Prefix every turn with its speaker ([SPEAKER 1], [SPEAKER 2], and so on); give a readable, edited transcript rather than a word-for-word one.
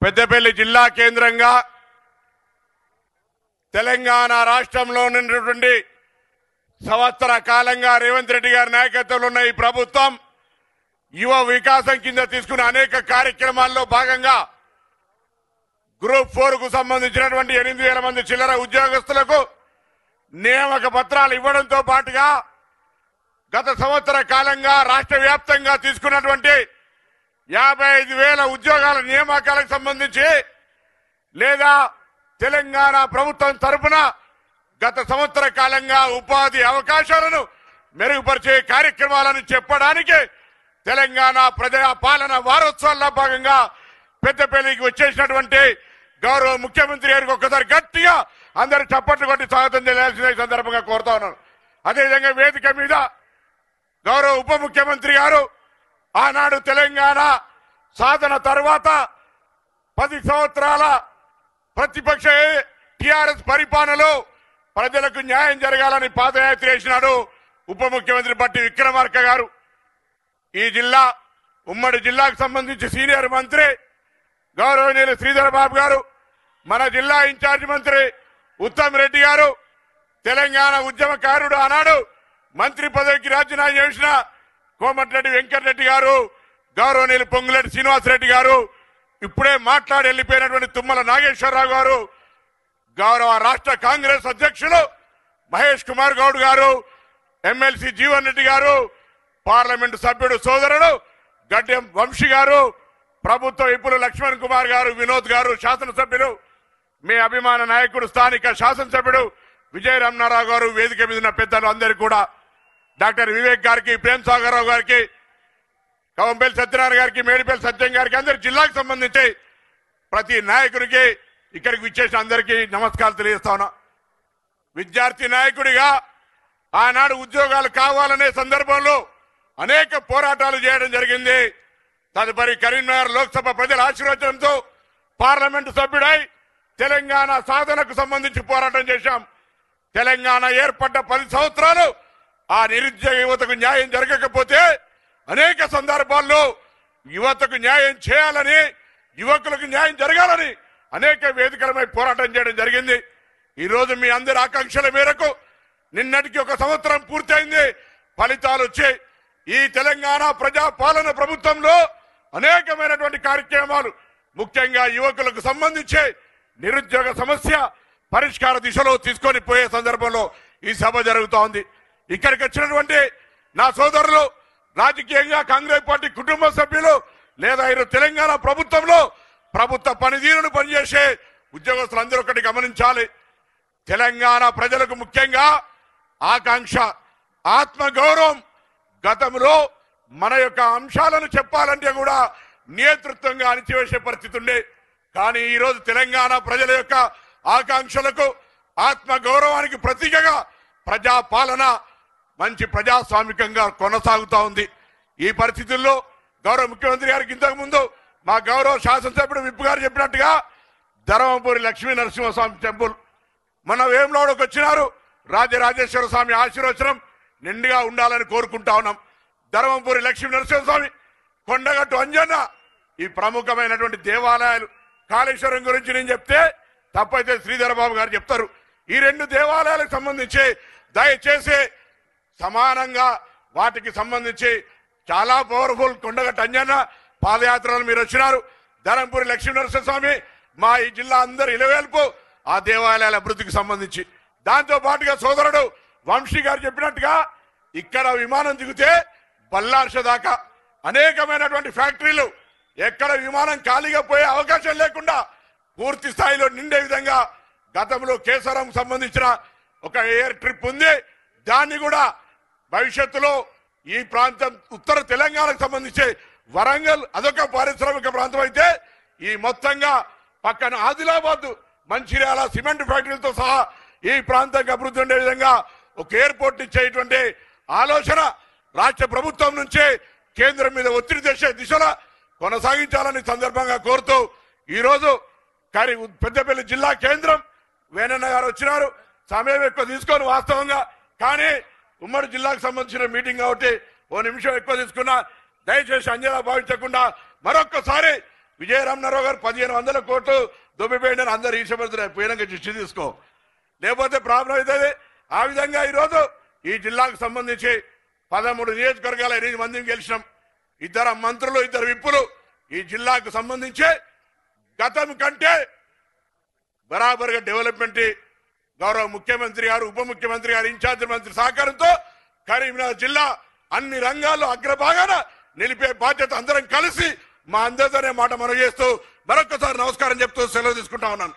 [SPEAKER 1] పెద్దపల్లి జిల్లా కేంద్రంగా తెలంగాణ రాష్ట్రంలో ఉన్నటువంటి సంవత్సర కాలంగా రేవంత్ రెడ్డి గారి నాయకత్వంలో ఉన్న ఈ ప్రభుత్వం యువ వికాసం కింద తీసుకున్న అనేక కార్యక్రమాల్లో భాగంగా గ్రూప్ 4 కు సంబంధించినటువంటి 8,000 మంది చిల్లర ఉద్యోగస్తులకు నియామక పత్రాలు ఇవ్వడంతో పాటుగా గత సంవత్సర కాలంగా రాష్ట్ర వ్యాప్తంగా తీసుకున్నటువంటి 55,000 ఉద్యోగాల నియామకాలకు సంబంధించి లేదా తెలంగాణ ప్రభుత్వం తరఫున గత సంవత్సర కాలంగా ఉపాధి అవకాశాలను మెరుగుపరిచే కార్యక్రమాలను చెప్పడానికి తెలంగాణ ప్రజా పాలన వారోత్సవాల్లో భాగంగా పెద్దపల్లికి వచ్చేసినటువంటి గౌరవ ముఖ్యమంత్రి గారికి ఒక్కసారి గట్టిగా అందరూ చప్పట్లు కొట్టి స్వాగతం చేయాల్సిన సందర్భంగా కోరుతా ఉన్నాను. అదేవిధంగా వేదిక మీద గౌరవ ఉప ముఖ్యమంత్రి గారు ఆనాడు తెలంగాణ సాధన తర్వాత 10 సంవత్సరాల ప్రతిపక్ష టిఆర్ఎస్ పరిపాలనలో ప్రజలకు న్యాయం జరగాలని పాదయాత్ర చేసినాడు ఉప ముఖ్యమంత్రి బట్టి విక్రమార్క గారు. ఈ జిల్లా ఉమ్మడి జిల్లాకు సంబంధించి సీనియర్ మంత్రి గౌరవనీయులు శ్రీధర్ బాబు గారు, మన జిల్లా ఇన్ఛార్జి మంత్రి ఉత్తమ్ రెడ్డి గారు, తెలంగాణ ఉద్యమకారుడు ఆనాడు మంత్రి పదవికి రాజీనామా చేసిన కోమటిరెడ్డి వెంకటరెడ్డి గారు, గౌరవనీయులు పొంగులేటి శ్రీనివాసరెడ్డి గారు, ఇప్పుడే మాట్లాడి వెళ్లిపోయినటువంటి తుమ్మల నాగేశ్వరరావు గారు, గౌరవ రాష్ట్ర కాంగ్రెస్ అధ్యక్షులు మహేష్ కుమార్ గౌడ్ గారు, ఎమ్మెల్సీ జీవన్ రెడ్డి గారు, పార్లమెంటు సభ్యుడు సోదరుడు గడ్డెం వంశీ గారు, ప్రభుత్వ విపులు లక్ష్మణ్ కుమార్ గారు, వినోద్ గారు, శాసనసభ్యులు, మీ అభిమాన నాయకుడు స్థానిక శాసనసభ్యుడు విజయ రమణారావు గారు, వేదిక మీద ఉన్న పెద్దలు అందరికీ కూడా, డాక్టర్ వివేక్ గారికి, ప్రేమ్ సాగర్ రావు గారికి, కవంపల్లి సత్యనారాయణ గారికి, మేడిపల్లి సత్యం గారికి, అందరి జిల్లాకు సంబంధించి ప్రతి నాయకుడికి ఇక్కడికి విచ్చేసిన అందరికీ నమస్కారాలు తెలియజేస్తా ఉన్నా. విద్యార్థి నాయకుడిగా ఆనాడు ఉద్యోగాలు కావాలనే సందర్భంలో అనేక పోరాటాలు చేయడం జరిగింది. తదుపరి కరీంనగర్ లోక్సభ ప్రజల ఆశీర్వాదంతో పార్లమెంటు సభ్యుడై తెలంగాణ సాధనకు సంబంధించి పోరాటం చేశాం. తెలంగాణ ఏర్పడ్డ 10 సంవత్సరాలు ఆ నిరుద్యోగ యువతకు న్యాయం జరగకపోతే అనేక సందర్భాల్లో యువతకు న్యాయం చేయాలని, యువకులకు న్యాయం జరగాలని అనేక వేదికలపై పోరాటం చేయడం జరిగింది. ఈ రోజు మీ అందరి ఆకాంక్షల మేరకు నిన్నటికి 1 సంవత్సరం పూర్తయింది. ఫలితాలు వచ్చాయి. ఈ తెలంగాణ ప్రజా పాలన ప్రభుత్వంలో అనేకమైనటువంటి కార్యక్రమాలు, ముఖ్యంగా యువకులకు సంబంధించి నిరుద్యోగ సమస్య పరిష్కార దిశలో తీసుకొని పోయే సందర్భంలో ఈ సభ జరుగుతోంది. ఇక్కడికి వచ్చినటువంటి నా సోదరులు, రాజకీయంగా కాంగ్రెస్ పార్టీ కుటుంబ సభ్యులు, లేదా ఈరోజు తెలంగాణ ప్రభుత్వంలో ప్రభుత్వ పనితీరును పనిచేసే ఉద్యోగస్తులందరూ ఒకటి గమనించాలి. తెలంగాణ ప్రజలకు ముఖ్యంగా ఆకాంక్ష, ఆత్మగౌరవం. గతంలో మన యొక్క అంశాలను చెప్పాలంటే కూడా నేతృత్వంగా అణిచివేసే పరిస్థితి ఉండే. కానీ ఈరోజు తెలంగాణ ప్రజల యొక్క ఆకాంక్షలకు, ఆత్మగౌరవానికి ప్రతీకగా ప్రజా పాలన మంచి ప్రజాస్వామికంగా కొనసాగుతా ఉంది. ఈ పరిస్థితుల్లో గౌరవ ముఖ్యమంత్రి గారికి ఇంతకు ముందు మా గౌరవ శాసనసభ్యుడు విప్పు గారు చెప్పినట్టుగా ధర్మపురి లక్ష్మీ నరసింహస్వామి టెంపుల్ మన వేములవాడకు వచ్చినారు. రాజరాజేశ్వర స్వామి ఆశీర్వచనం నిండుగా ఉండాలని కోరుకుంటా ఉన్నాం. ధర్మపురి లక్ష్మీ నరసింహస్వామి, కొండగట్టు అంజన్న, ఈ ప్రముఖమైనటువంటి దేవాలయాలు. కాళేశ్వరం గురించి నేను చెప్తే తప్పైతే శ్రీధర్ బాబు గారు చెప్తారు. ఈ 2 దేవాలయాలకు సంబంధించి దయచేసి సమానంగా వాటికి సంబంధించి చాలా పవర్ఫుల్ కొండగట్టు అంజన్న పాదయాత్రలు మీరు వచ్చినారు. ధర్మపురి లక్ష్మీ నరసింహస్వామి మా ఈ జిల్లా అందరు ఇలవేల్పు ఆ దేవాలయాల అభివృద్ధికి సంబంధించి. దాంతో పాటుగా సోదరుడు వంశీ గారు చెప్పినట్టుగా ఇక్కడ విమానం దిగితే బల్లార్ష దాకా అనేకమైనటువంటి ఫ్యాక్టరీలు, ఎక్కడ విమానం ఖాళీగా పోయే అవకాశం లేకుండా పూర్తి స్థాయిలో నిండే విధంగా గతంలో కేసరం సంబంధించిన ఒక ఎయిర్ ట్రిప్ ఉంది. దాన్ని కూడా భవిష్యత్తులో ఈ ప్రాంతం ఉత్తర తెలంగాణకు సంబంధించి వరంగల్ అదొక పారిశ్రామిక ప్రాంతం అయితే, ఈ మొత్తంగా పక్కన ఆదిలాబాద్, మంచిర్యాల సిమెంట్ ఫ్యాక్టరీలతో సహా ఈ ప్రాంతానికి అభివృద్ధి ఉండే విధంగా ఒక ఎయిర్పోర్ట్ ఇచ్చేటువంటి ఆలోచన రాష్ట్ర ప్రభుత్వం నుంచే కేంద్రం మీద ఒత్తిడి తెచ్చే దిశలో కొనసాగించాలని సందర్భంగా కోరుతూ ఈరోజు పెద్దపల్లి జిల్లా కేంద్రం వేణన్న గారు వచ్చినారు. సమయం ఎక్కువ తీసుకొని వాస్తవంగా, కానీ ఉమ్మడి జిల్లాకు సంబంధించిన మీటింగ్ కాబట్టి 1 నిమిషం ఎక్కువ తీసుకున్నా. దయచేసి అంజనా భావించకుండా మరొక్కసారి విజయరామనారావు గారు 1500 కోట్లు దొబ్బిపోయిందని అందరు ఈర్షపడుతున్నారు. పోయినాక దృష్టి తీసుకో, లేకపోతే ప్రాబ్లం అవుతుంది. ఆ విధంగా ఈరోజు ఈ జిల్లాకు సంబంధించి 13 నియోజకవర్గాల 8 మందిని గెలిచినాం. 2 మంత్రులు, 2 విప్పులు. ఈ జిల్లాకు సంబంధించి గతం కంటే బరాబర్గా డెవలప్మెంట్ గౌరవ ముఖ్యమంత్రి గారు, ఉప ముఖ్యమంత్రి గారు, ఇన్ఛార్జి మంత్రి సహకారంతో కరీంనగర్ జిల్లా అన్ని రంగాల్లో అగ్రభాగాన నిలిపే బాధ్యత అందరం కలిసి మా అందరితోనే మాట మనం చేస్తూ మరొకసారి నమస్కారం చెప్తూ సెలవు తీసుకుంటా ఉన్నాను.